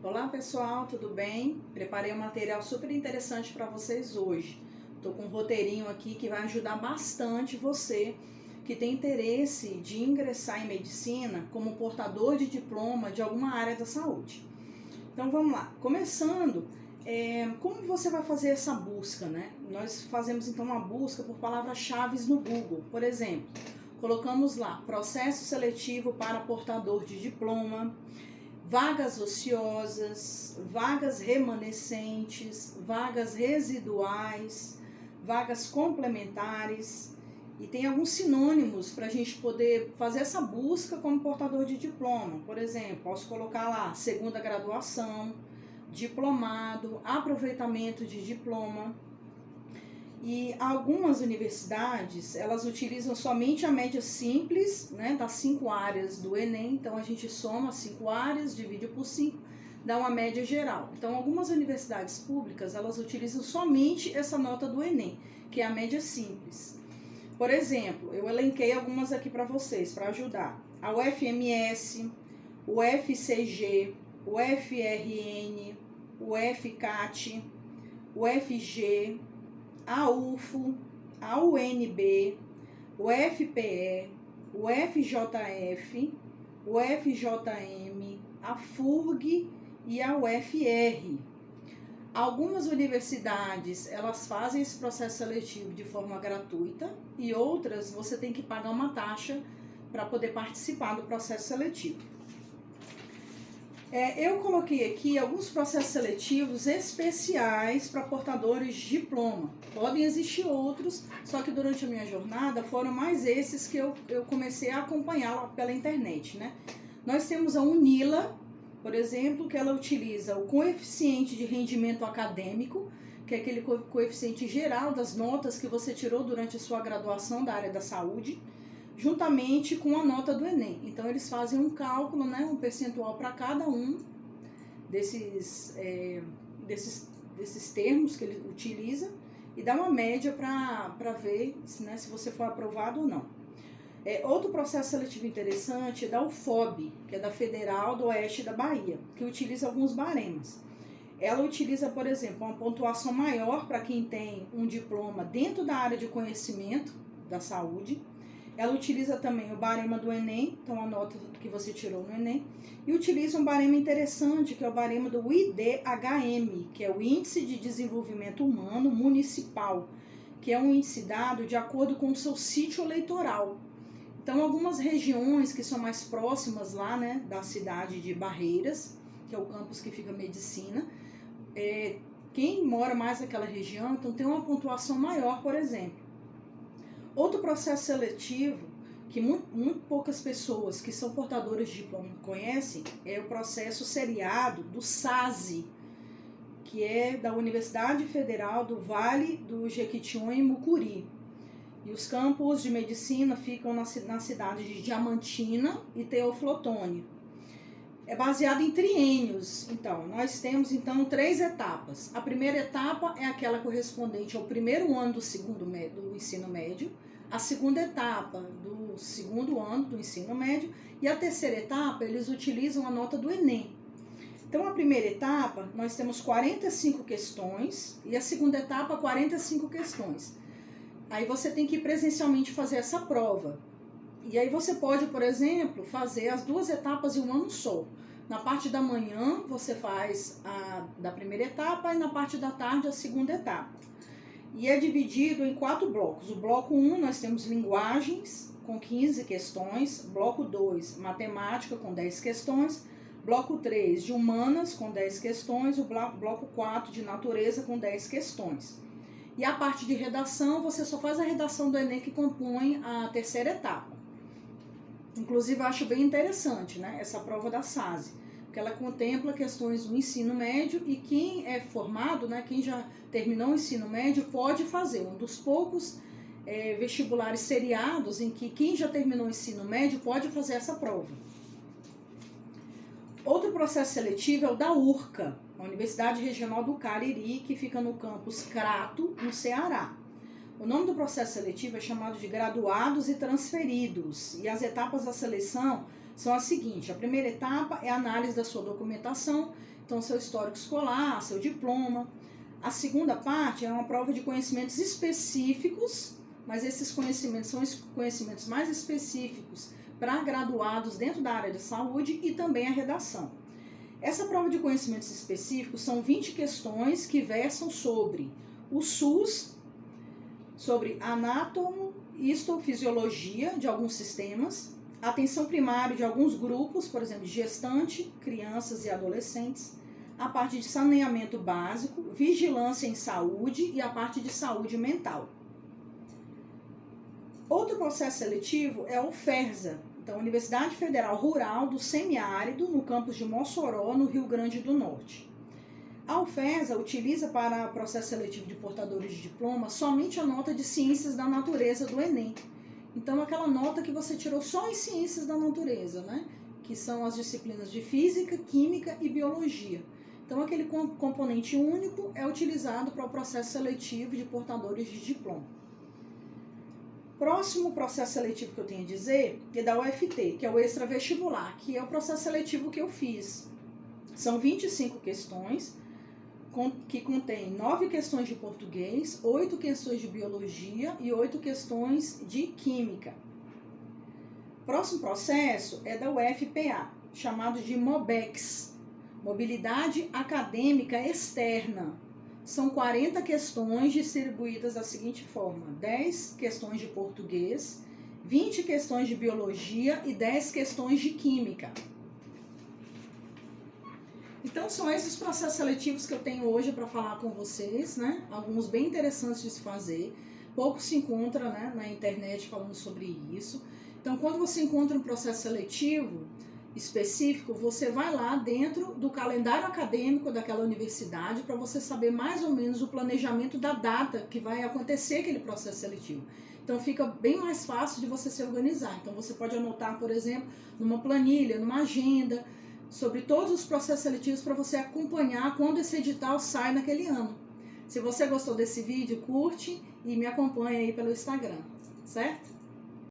Olá pessoal, tudo bem? Preparei um material super interessante para vocês hoje. Estou com um roteirinho aqui que vai ajudar bastante você que tem interesse de ingressar em medicina como portador de diploma de alguma área da saúde. Então vamos lá, começando, como você vai fazer essa busca, né? Nós fazemos então uma busca por palavras-chave no Google, por exemplo, colocamos lá processo seletivo para portador de diploma, vagas ociosas, vagas remanescentes, vagas residuais, vagas complementares, e tem alguns sinônimos para a gente poder fazer essa busca como portador de diploma. Por exemplo, posso colocar lá segunda graduação, diplomado, aproveitamento de diploma. E algumas universidades, elas utilizam somente a média simples, né, das 5 áreas do Enem. Então a gente soma 5 áreas, divide por 5, dá uma média geral. Então algumas universidades públicas, elas utilizam somente essa nota do Enem, que é a média simples. Por exemplo, eu elenquei algumas aqui para vocês, para ajudar. A UFMS, o FCG, o FRN, o FCAT, o FG, a UFO, a UNB, o FPE, o FJF, o FJM, a FURG e a UFR. Algumas universidades, elas fazem esse processo seletivo de forma gratuita e outras você tem que pagar uma taxa para poder participar do processo seletivo. Eu coloquei aqui alguns processos seletivos especiais para portadores de diploma. Podem existir outros, só que durante a minha jornada foram mais esses que eu comecei a acompanhar lá pela internet, né? Nós temos a UNILA, por exemplo, que ela utiliza o coeficiente de rendimento acadêmico, que é aquele coeficiente geral das notas que você tirou durante a sua graduação da área da saúde, juntamente com a nota do Enem. Então eles fazem um cálculo, né, um percentual para cada um desses termos que ele utiliza e dá uma média para ver, né, se você for aprovado ou não. Outro processo seletivo interessante é da UFOB, que é da Federal do Oeste da Bahia, que utiliza alguns baremas. Ela utiliza, por exemplo, uma pontuação maior para quem tem um diploma dentro da área de conhecimento da saúde. Ela utiliza também o barema do Enem, então a nota que você tirou no Enem, e utiliza um barema interessante, que é o barema do IDHM, que é o Índice de Desenvolvimento Humano Municipal, que é um índice dado de acordo com o seu sítio eleitoral. Então, algumas regiões que são mais próximas lá, né, da cidade de Barreiras, que é o campus que fica medicina, quem mora mais naquela região, então tem uma pontuação maior, por exemplo. Outro processo seletivo que muito poucas pessoas que são portadoras de diploma conhecem é o processo seriado do SASE, que é da Universidade Federal do Vale do Jequitinhonha e Mucuri. E os campos de medicina ficam na cidade de Diamantina e Teoflotone. É baseado em triênios. Então, nós temos 3 etapas. A primeira etapa é aquela correspondente ao primeiro ano do ensino médio, a segunda etapa do segundo ano do ensino médio e a terceira etapa eles utilizam a nota do Enem. Então, a primeira etapa nós temos 45 questões e a segunda etapa 45 questões. Aí você tem que ir presencialmente fazer essa prova. E aí você pode, por exemplo, fazer as 2 etapas em um ano só. Na parte da manhã você faz a da primeira etapa e na parte da tarde a segunda etapa. E é dividido em 4 blocos. O bloco 1 nós temos linguagens com 15 questões, bloco 2 matemática com 10 questões, bloco 3 de humanas com 10 questões, o bloco 4 de natureza com 10 questões. E a parte de redação, você só faz a redação do Enem que compõe a terceira etapa. Inclusive, eu acho bem interessante, né, essa prova da SASE, porque ela contempla questões do ensino médio e quem é formado, né, quem já terminou o ensino médio, pode fazer. Um dos poucos vestibulares seriados em que quem já terminou o ensino médio pode fazer essa prova. Outro processo seletivo é o da URCA, a Universidade Regional do Cariri, que fica no campus Crato, no Ceará. O nome do processo seletivo é chamado de graduados e transferidos, e as etapas da seleção são as seguintes. A primeira etapa é a análise da sua documentação, então seu histórico escolar, seu diploma. A segunda parte é uma prova de conhecimentos específicos, mas esses conhecimentos são conhecimentos mais específicos para graduados dentro da área de saúde e também a redação. Essa prova de conhecimentos específicos são 20 questões que versam sobre o SUS, sobre anátomo e histofisiologia de alguns sistemas, atenção primária de alguns grupos, por exemplo, gestante, crianças e adolescentes, a parte de saneamento básico, vigilância em saúde e a parte de saúde mental. Outro processo seletivo é o FERSA, então Universidade Federal Rural do Semiárido, no campus de Mossoró, no Rio Grande do Norte. A UFESA utiliza para o processo seletivo de portadores de diploma somente a nota de Ciências da Natureza do Enem. Então, aquela nota que você tirou só em Ciências da Natureza, né? Que são as disciplinas de Física, Química e Biologia. Então, aquele componente único é utilizado para o processo seletivo de portadores de diploma. Próximo processo seletivo que eu tenho a dizer é da UFT, que é o extravestibular, que é o processo seletivo que eu fiz. São 25 questões, que contém 9 questões de português, 8 questões de biologia e 8 questões de química. Próximo processo é da UFPA, chamado de MOBEX, Mobilidade Acadêmica Externa. São 40 questões distribuídas da seguinte forma: 10 questões de português, 20 questões de biologia e 10 questões de química. Então, são esses processos seletivos que eu tenho hoje para falar com vocês, né? Alguns bem interessantes de se fazer. Pouco se encontra, né, na internet falando sobre isso. Então, quando você encontra um processo seletivo específico, você vai lá dentro do calendário acadêmico daquela universidade para você saber mais ou menos o planejamento da data que vai acontecer aquele processo seletivo. Então fica bem mais fácil de você se organizar. Então você pode anotar, por exemplo, numa planilha, numa agenda, sobre todos os processos seletivos para você acompanhar quando esse edital sai naquele ano. Se você gostou desse vídeo, curte e me acompanha aí pelo Instagram, certo?